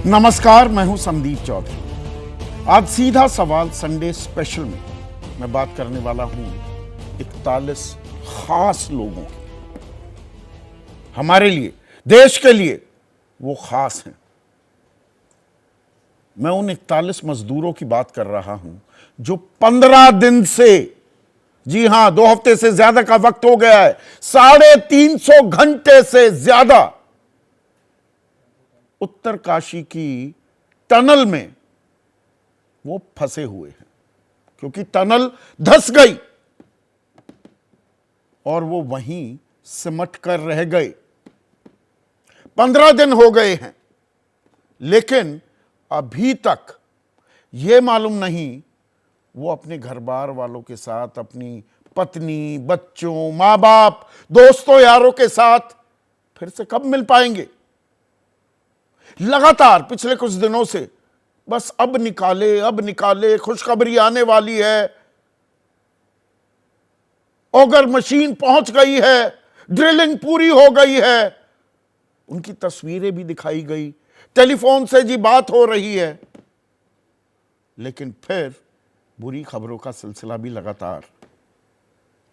नमस्कार, मैं हूं संदीप चौधरी। आज सीधा सवाल संडे स्पेशल में मैं बात करने वाला हूं 41 खास लोगों की। हमारे लिए, देश के लिए वो खास हैं। मैं उन 41 मजदूरों की बात कर रहा हूं जो 15 दिन से, जी हां 2 हफ्ते से ज्यादा का वक्त हो गया है, 350 घंटे से ज्यादा उत्तरकाशी की टनल में वो फंसे हुए हैं, क्योंकि टनल धंस गई और वो वहीं सिमट कर रह गए। 15 दिन हो गए हैं, लेकिन अभी तक ये मालूम नहीं वो अपने घर बार वालों के साथ, अपनी पत्नी, बच्चों, मां बाप, दोस्तों, यारों के साथ फिर से कब मिल पाएंगे। लगातार पिछले कुछ दिनों से बस अब निकाले, खुशखबरी आने वाली है, ऑगर मशीन पहुंच गई है, ड्रिलिंग पूरी हो गई है, उनकी तस्वीरें भी दिखाई गई, टेलीफोन से जी बात हो रही है। लेकिन फिर बुरी खबरों का सिलसिला भी लगातार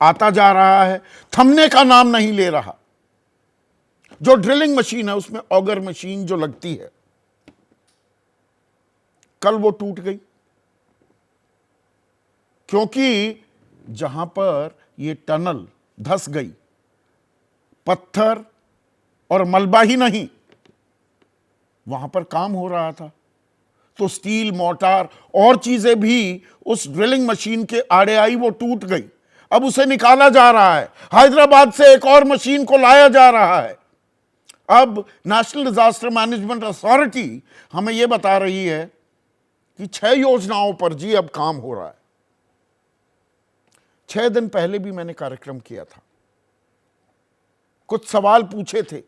आता जा रहा है, थमने का नाम नहीं ले रहा। जो ड्रिलिंग मशीन है, उसमें ऑगर मशीन जो लगती है, कल वो टूट गई, क्योंकि जहां पर ये टनल धंस गई, पत्थर और मलबा ही नहीं, वहां पर काम हो रहा था, तो स्टील, मोर्टार और चीजें भी उस ड्रिलिंग मशीन के आड़े आई, वो टूट गई। अब उसे निकाला जा रहा है, हैदराबाद से एक और मशीन को लाया जा रहा है। अब नेशनल डिजास्टर मैनेजमेंट अथॉरिटी हमें यह बता रही है कि 6 योजनाओं पर जी अब काम हो रहा है। 6 दिन पहले भी मैंने कार्यक्रम किया था, कुछ सवाल पूछे थे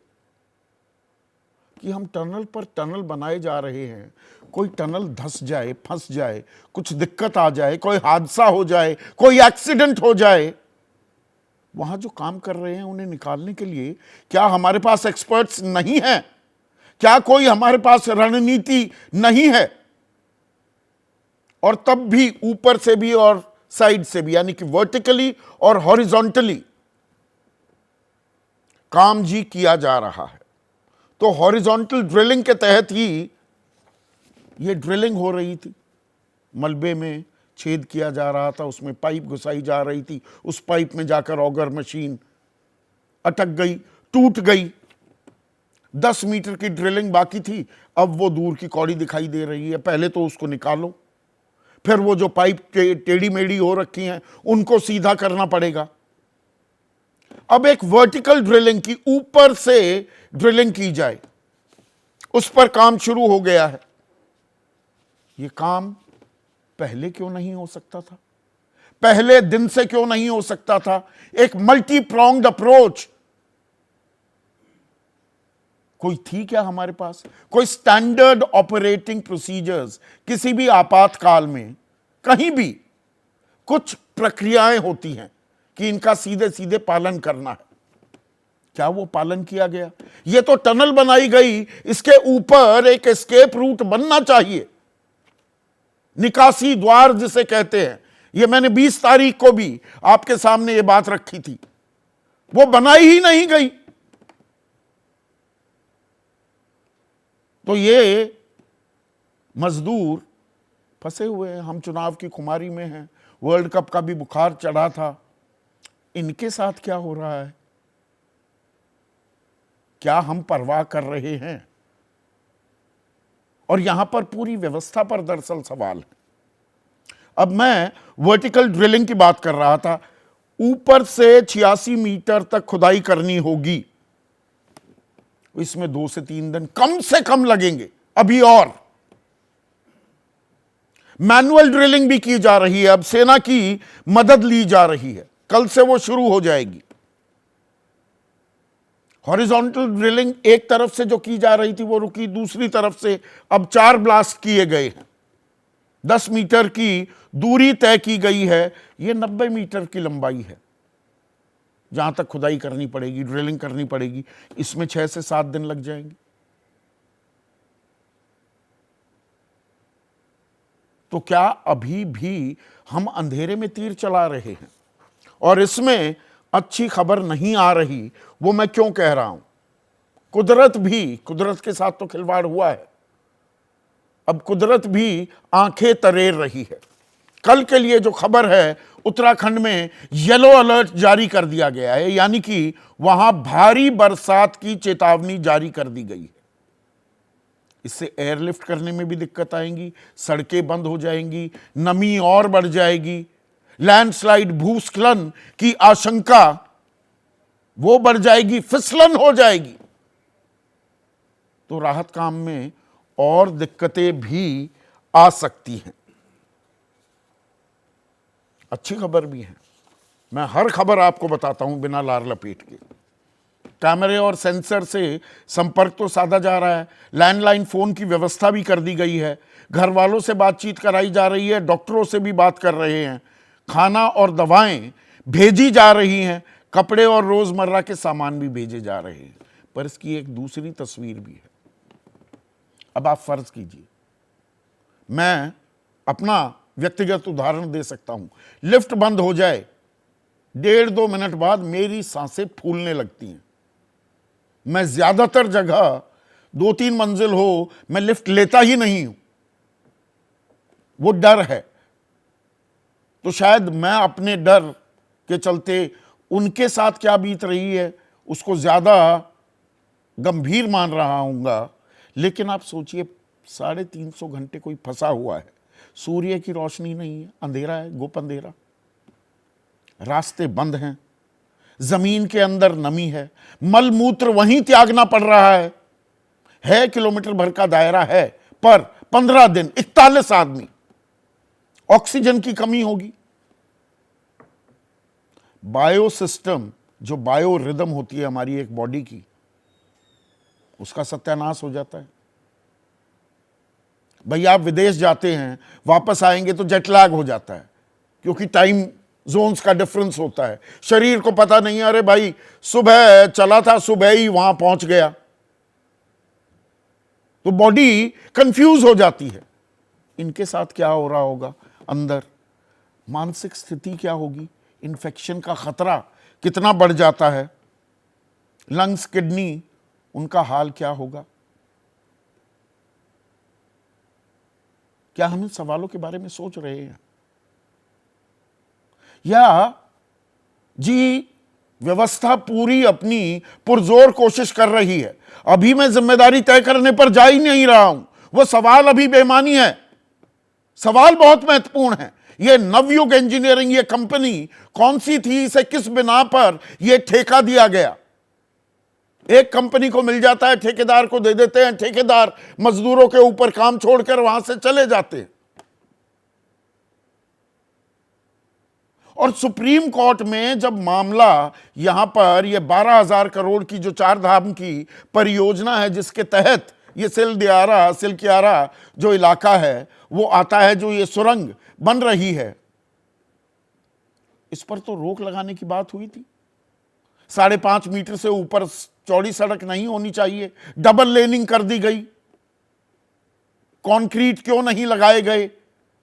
कि हम टनल पर टनल बनाए जा रहे हैं, कोई टनल धंस जाए, फंस जाए, कुछ दिक्कत आ जाए, कोई हादसा हो जाए, कोई एक्सीडेंट हो जाए, वहां जो काम कर रहे हैं उन्हें निकालने के लिए क्या हमारे पास एक्सपर्ट्स नहीं है? क्या कोई हमारे पास रणनीति नहीं है? और तब भी ऊपर से भी और साइड से भी, यानी कि वर्टिकली और हॉरिजॉन्टली काम जी किया जा रहा है। तो हॉरिजॉन्टल ड्रिलिंग के तहत ही ये ड्रिलिंग हो रही थी, मलबे में छेद किया जा रहा था, उसमें पाइप घुसाई जा रही थी, उस पाइप में जाकर ऑगर मशीन अटक गई, टूट गई। 10 मीटर की ड्रिलिंग बाकी थी, अब वो दूर की कौड़ी दिखाई दे रही है। पहले तो उसको निकालो, फिर वो जो पाइप टेढ़ी मेढ़ी हो रखी हैं उनको सीधा करना पड़ेगा। अब एक वर्टिकल ड्रिलिंग की, ऊपर से ड्रिलिंग की जाए, उस पर काम शुरू हो गया है। ये काम पहले क्यों नहीं हो सकता था? पहले दिन से क्यों नहीं हो सकता था? एक मल्टी प्रोंग्ड अप्रोच कोई थी क्या हमारे पास? कोई स्टैंडर्ड ऑपरेटिंग प्रोसीजर्स? किसी भी आपातकाल में कहीं भी कुछ प्रक्रियाएं होती हैं कि इनका सीधे सीधे पालन करना है। क्या वो पालन किया गया? ये तो टनल बनाई गई, इसके ऊपर एक एस्केप रूट बनना चाहिए, निकासी द्वार जिसे कहते हैं। ये मैंने 20 तारीख को भी आपके सामने ये बात रखी थी, वो बनाई ही नहीं गई। तो ये मजदूर फंसे हुए हैं। हम चुनाव की खुमारी में हैं, वर्ल्ड कप का भी बुखार चढ़ा था। इनके साथ क्या हो रहा है? क्या हम परवाह कर रहे हैं? और यहां पर पूरी व्यवस्था पर दरअसल सवाल है। अब मैं वर्टिकल ड्रिलिंग की बात कर रहा था। ऊपर से 86 मीटर तक खुदाई करनी होगी, इसमें 2 से 3 दिन कम से कम लगेंगे अभी। और मैनुअल ड्रिलिंग भी की जा रही है, अब सेना की मदद ली जा रही है, कल से वो शुरू हो जाएगी। हॉरिजॉन्टल ड्रिलिंग एक तरफ से जो की जा रही थी वो रुकी, दूसरी तरफ से अब 4 ब्लास्ट किए गए हैं। 10 मीटर की दूरी तय की गई है, ये 90 मीटर की लंबाई है जहां तक खुदाई करनी पड़ेगी, ड्रिलिंग करनी पड़ेगी। इसमें 6 से 7 दिन लग जाएंगे। तो क्या अभी भी हम अंधेरे में तीर चला रहे हैं? और इसमें अच्छी खबर नहीं आ रही, वो मैं क्यों कह रहा हूं? कुदरत के साथ तो खिलवाड़ हुआ है। अब कुदरत भी आंखें तरेर रही है। कल के लिए जो खबर है, उत्तराखंड में येलो अलर्ट जारी कर दिया गया है, यानी कि वहां भारी बरसात की चेतावनी जारी कर दी गई है। इससे एयरलिफ्ट करने में भी दिक्कत आएगी, सड़कें बंद हो जाएंगी, नमी और बढ़ जाएगी, लैंडस्लाइड भूस्खलन की आशंका वो बढ़ जाएगी, फिसलन हो जाएगी। तो राहत काम में और दिक्कतें भी आ सकती हैं। अच्छी खबर भी है, मैं हर खबर आपको बताता हूं बिना लार लपेट के। कैमरे और सेंसर से संपर्क तो साधा जा रहा है, लैंडलाइन फोन की व्यवस्था भी कर दी गई है, घर वालों से बातचीत कराई जा रही है, डॉक्टरों से भी बात कर रहे हैं, खाना और दवाएं भेजी जा रही हैं, कपड़े और रोजमर्रा के सामान भी भेजे जा रहे हैं। पर इसकी एक दूसरी तस्वीर भी है। अब आप फर्ज कीजिए, मैं अपना व्यक्तिगत उदाहरण दे सकता हूं, लिफ्ट बंद हो जाए, 1.5-2 मिनट बाद मेरी सांसें फूलने लगती हैं। मैं ज्यादातर जगह 2-3 मंजिल हो, मैं लिफ्ट लेता ही नहीं हूं, वो डर है। तो शायद मैं अपने डर के चलते उनके साथ क्या बीत रही है उसको ज्यादा गंभीर मान रहा हूंगा। लेकिन आप सोचिए, 350 घंटे कोई फंसा हुआ है, सूर्य की रोशनी नहीं है, अंधेरा है, गुप अंधेरा, रास्ते बंद हैं, जमीन के अंदर नमी है, मल मूत्र वहीं त्यागना पड़ रहा है किलोमीटर भर का दायरा है, पर 15 दिन 41 आदमी, ऑक्सीजन की कमी होगी। बायो सिस्टम, जो बायो रिदम होती है हमारी एक बॉडी की, उसका सत्यानाश हो जाता है। भैया आप विदेश जाते हैं, वापस आएंगे तो जेट लैग हो जाता है, क्योंकि टाइम जोन्स का डिफरेंस होता है। शरीर को पता नहीं, अरे भाई सुबह चला था, सुबह ही वहां पहुंच गया, तो बॉडी कंफ्यूज हो जाती है। इनके साथ क्या हो रहा होगा अंदर, मानसिक स्थिति क्या होगी, इन्फेक्शन का खतरा कितना बढ़ जाता है, लंग्स, किडनी, उनका हाल क्या होगा। क्या हम इन सवालों के बारे में सोच रहे हैं? या जी व्यवस्था पूरी अपनी पुरजोर कोशिश कर रही है, अभी मैं जिम्मेदारी तय करने पर जा ही नहीं रहा हूं, वो सवाल अभी बेमानी है। सवाल बहुत महत्वपूर्ण है। ये नवयुग इंजीनियरिंग, ये कंपनी कौन सी थी, इसे किस बिना पर यह ठेका दिया गया? एक कंपनी को मिल जाता है, ठेकेदार को दे देते हैं, ठेकेदार मजदूरों के ऊपर काम छोड़कर वहां से चले जाते हैं। और सुप्रीम कोर्ट में जब मामला यहां पर ये 12,000 करोड़ की जो 4 धाम की परियोजना है, जिसके तहत ये सिलकियारा जो इलाका है वो आता है, जो ये सुरंग बन रही है, इस पर तो रोक लगाने की बात हुई थी। 5.5 मीटर से ऊपर चौड़ी सड़क नहीं होनी चाहिए, डबल लेनिंग कर दी गई, कंक्रीट क्यों नहीं लगाए गए?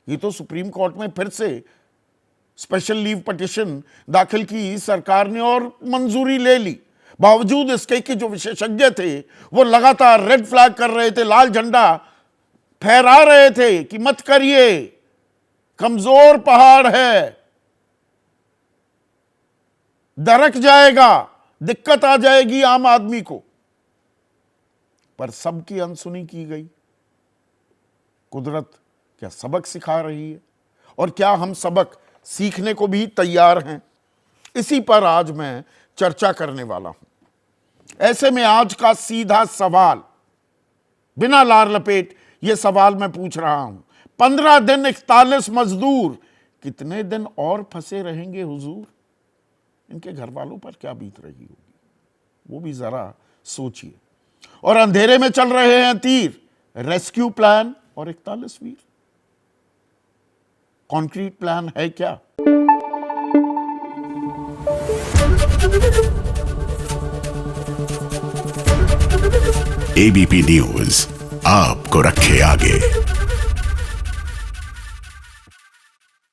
ये तो सुप्रीम कोर्ट में फिर से स्पेशल लीव पिटीशन दाखिल की सरकार ने और मंजूरी ले ली। बावजूद इसके कि जो विशेषज्ञ थे वो लगातार रेड फ्लैग कर रहे थे, लाल झंडा फहरा रहे थे कि मत करिए, कमजोर पहाड़ है, दरक जाएगा, दिक्कत आ जाएगी आम आदमी को। पर सबकी अनसुनी की गई। कुदरत क्या सबक सिखा रही है? और क्या हम सबक सीखने को भी तैयार हैं? इसी पर आज मैं चर्चा करने वाला हूं। ऐसे में आज का सीधा सवाल, बिना लार लपेट ये सवाल मैं पूछ रहा हूं, 15 दिन 41 मजदूर कितने दिन और फंसे रहेंगे हुजूर? इनके घर वालों पर क्या बीत रही होगी, वो भी जरा सोचिए। और अंधेरे में चल रहे हैं तीर, रेस्क्यू प्लान और 41 वीर। कॉन्क्रीट प्लान है क्या? एबीपी न्यूज आपको रखे आगे।